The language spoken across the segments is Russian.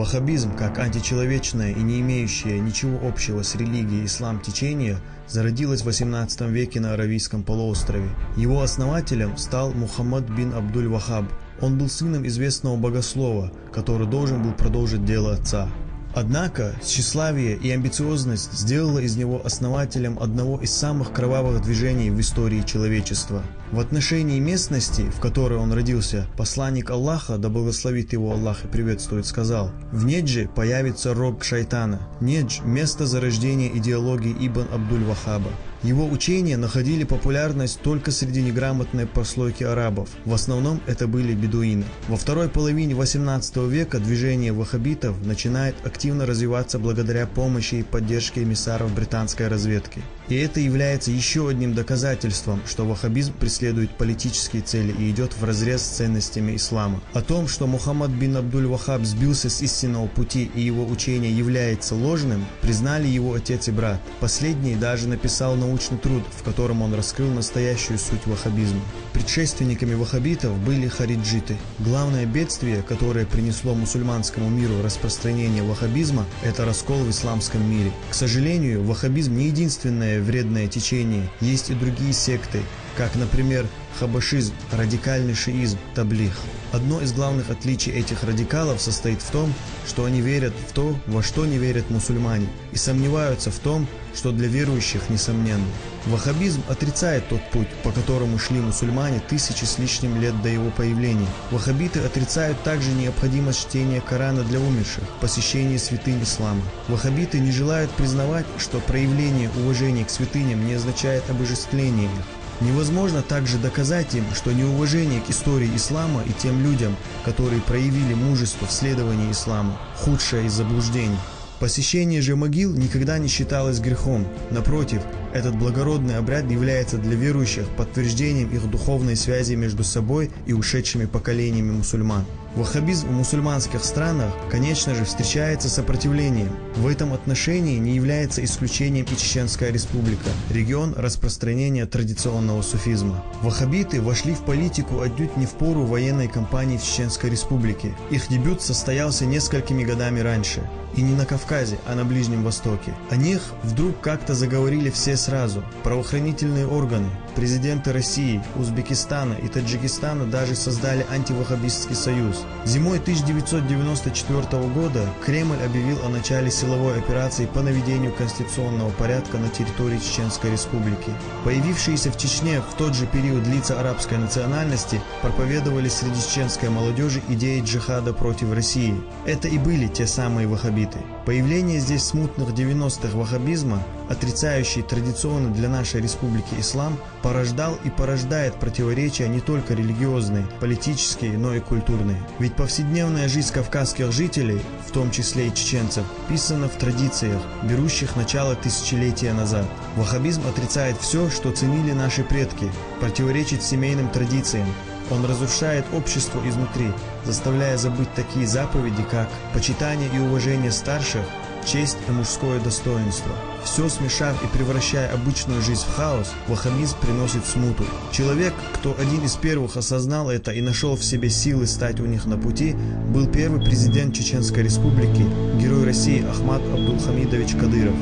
Ваххабизм, как античеловечное и не имеющее ничего общего с религией ислам течение, зародилось в XVIII веке на Аравийском полуострове. Его основателем стал Мухаммад бин Абдуль-Ваххаб. Он был сыном известного богослова, который должен был продолжить дело отца. Однако тщеславие и амбициозность сделало из него основателем одного из самых кровавых движений в истории человечества. В отношении местности, в которой он родился, посланник Аллаха, да благословит его Аллах и приветствует, сказал: «В Недже появится рог шайтана». Недж – место зарождения идеологии Ибн Абдуль-Ваххаба. Его учения находили популярность только среди неграмотной прослойки арабов. В основном это были бедуины. Во второй половине XVIII века движение ваххабитов начинает активно развиваться благодаря помощи и поддержке эмиссаров британской разведки. И это является еще одним доказательством, что ваххабизм преследует политические цели и идет вразрез с ценностями ислама. О том, что Мухаммад бин Абдуль-Ваххаб сбился с истинного пути и его учение является ложным, признали его отец и брат. Последний даже написал научный труд, в котором он раскрыл настоящую суть ваххабизма. Предшественниками ваххабитов были хариджиты. Главное бедствие, которое принесло мусульманскому миру распространение ваххабизма, это раскол в исламском мире. К сожалению, ваххабизм не единственное вредное течение, есть и другие секты, как, например, хабашизм, радикальный шиизм, таблигh. Одно из главных отличий этих радикалов состоит в том, что они верят в то, во что не верят мусульмане, и сомневаются в том, что для верующих несомненно. Ваххабизм отрицает тот путь, по которому шли мусульмане тысячи с лишним лет до его появления. Ваххабиты отрицают также необходимость чтения Корана для умерших, посещения святынь ислама. Ваххабиты не желают признавать, что проявление уважения к святыням не означает обожествление их. Невозможно также доказать им, что неуважение к истории ислама и тем людям, которые проявили мужество в следовании исламу, худшее из заблуждений. Посещение же могил никогда не считалось грехом. Напротив, этот благородный обряд является для верующих подтверждением их духовной связи между собой и ушедшими поколениями мусульман. Ваххабизм в мусульманских странах, конечно же, встречается сопротивлением. В этом отношении не является исключением и Чеченская республика, регион распространения традиционного суфизма. Ваххабиты вошли в политику отнюдь не в пору военной кампании в Чеченской республике. Их дебют состоялся несколькими годами раньше. И не на Кавказе, а на Ближнем Востоке. О них вдруг как-то заговорили все сразу. Правоохранительные органы, президенты России, Узбекистана и Таджикистана даже создали антиваххабистский союз. Зимой 1994 года Кремль объявил о начале силовой операции по наведению конституционного порядка на территории Чеченской республики. Появившиеся в Чечне в тот же период лица арабской национальности проповедовали среди чеченской молодежи идеи джихада против России. Это и были те самые ваххабиты. Появление здесь смутных 90-х ваххабизма, отрицающий традиционно для нашей республики ислам, порождал и порождает противоречия не только религиозные, политические, но и культурные. Ведь повседневная жизнь кавказских жителей, в том числе и чеченцев, писана в традициях, берущих начало тысячелетия назад. Ваххабизм отрицает все, что ценили наши предки, противоречит семейным традициям. Он разрушает общество изнутри, заставляя забыть такие заповеди, как почитание и уважение старших, честь и мужское достоинство. Все смешав и превращая обычную жизнь в хаос, ваххабизм приносит смуту. Человек, кто один из первых осознал это и нашел в себе силы стать у них на пути, был первый президент Чеченской республики, герой России Ахмад Абдулхамидович Кадыров.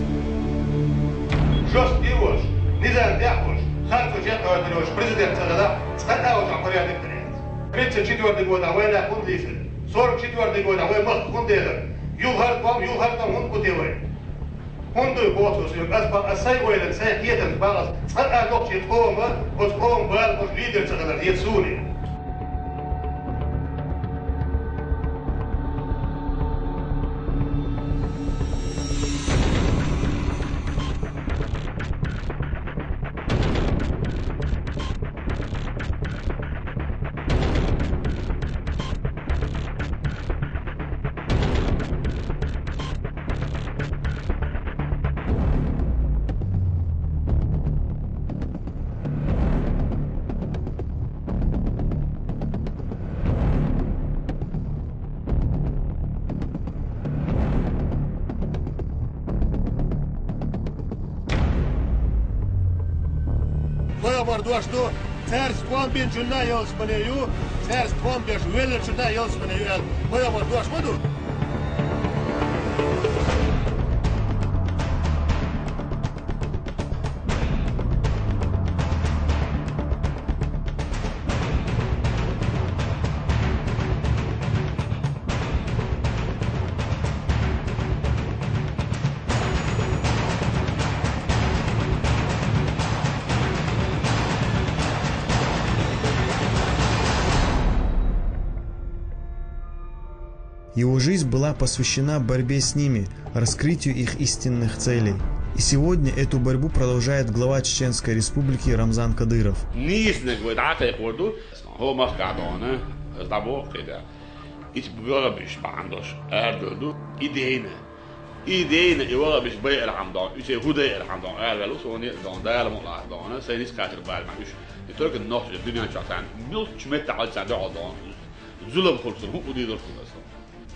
Президент сказал, что порядок 34-й год, а война хундисер. 44-й год, а война хундисер. Юлхартам хунд путевой. Хунду боцус, асай ойлен, сай кетен балас. А нокчи хома, вот хом бал, вот лидер цагадар, ецули. Что царство бенчуна елспанею, царство беш величуна елспанею. Мы обордуаш маду. Его жизнь была посвящена борьбе с ними, раскрытию их истинных целей. И сегодня эту борьбу продолжает глава Чеченской Республики Рамзан Кадыров.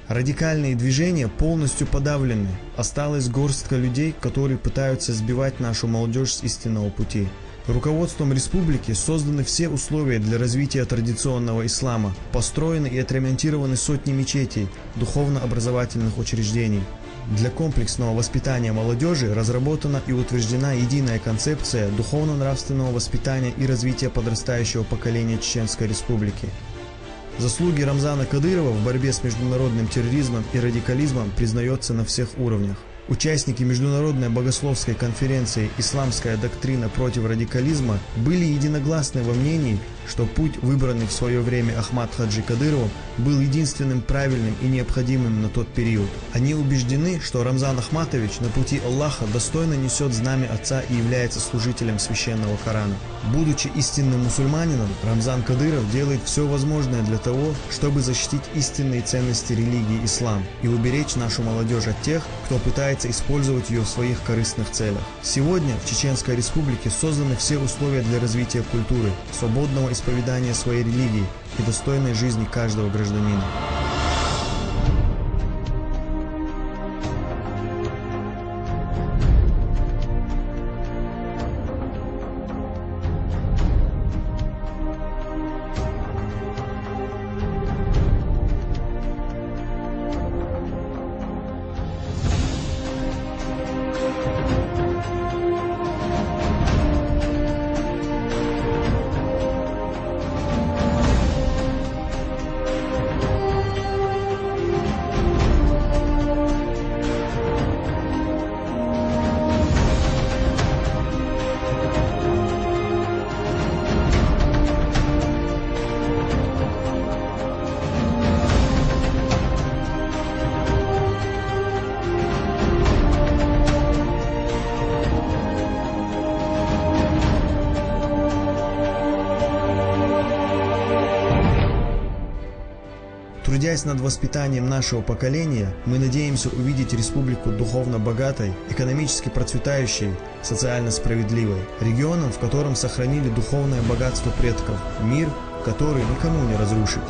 Радикальные движения полностью подавлены. Осталась горстка людей, которые пытаются сбивать нашу молодежь с истинного пути. Руководством республики созданы все условия для развития традиционного ислама, построены и отремонтированы сотни мечетей, духовно-образовательных учреждений. Для комплексного воспитания молодежи разработана и утверждена единая концепция духовно-нравственного воспитания и развития подрастающего поколения Чеченской Республики. Заслуги Рамзана Кадырова в борьбе с международным терроризмом и радикализмом признаются на всех уровнях. Участники Международной богословской конференции «Исламская доктрина против радикализма» были единогласны во мнении, что путь, выбранный в свое время Ахмад Хаджи Кадыровым, был единственным правильным и необходимым на тот период. Они убеждены, что Рамзан Ахматович на пути Аллаха достойно несет знамя Отца и является служителем священного Корана. Будучи истинным мусульманином, Рамзан Кадыров делает все возможное для того, чтобы защитить истинные ценности религии ислам и уберечь нашу молодежь от тех, кто пытается использовать ее в своих корыстных целях. Сегодня в Чеченской Республике созданы все условия для развития культуры, свободного исповедания своей религии и достойной жизни каждого гражданина. Трудясь над воспитанием нашего поколения, мы надеемся увидеть республику духовно богатой, экономически процветающей, социально справедливой, регионом, в котором сохранили духовное богатство предков, мир, который никому не разрушить.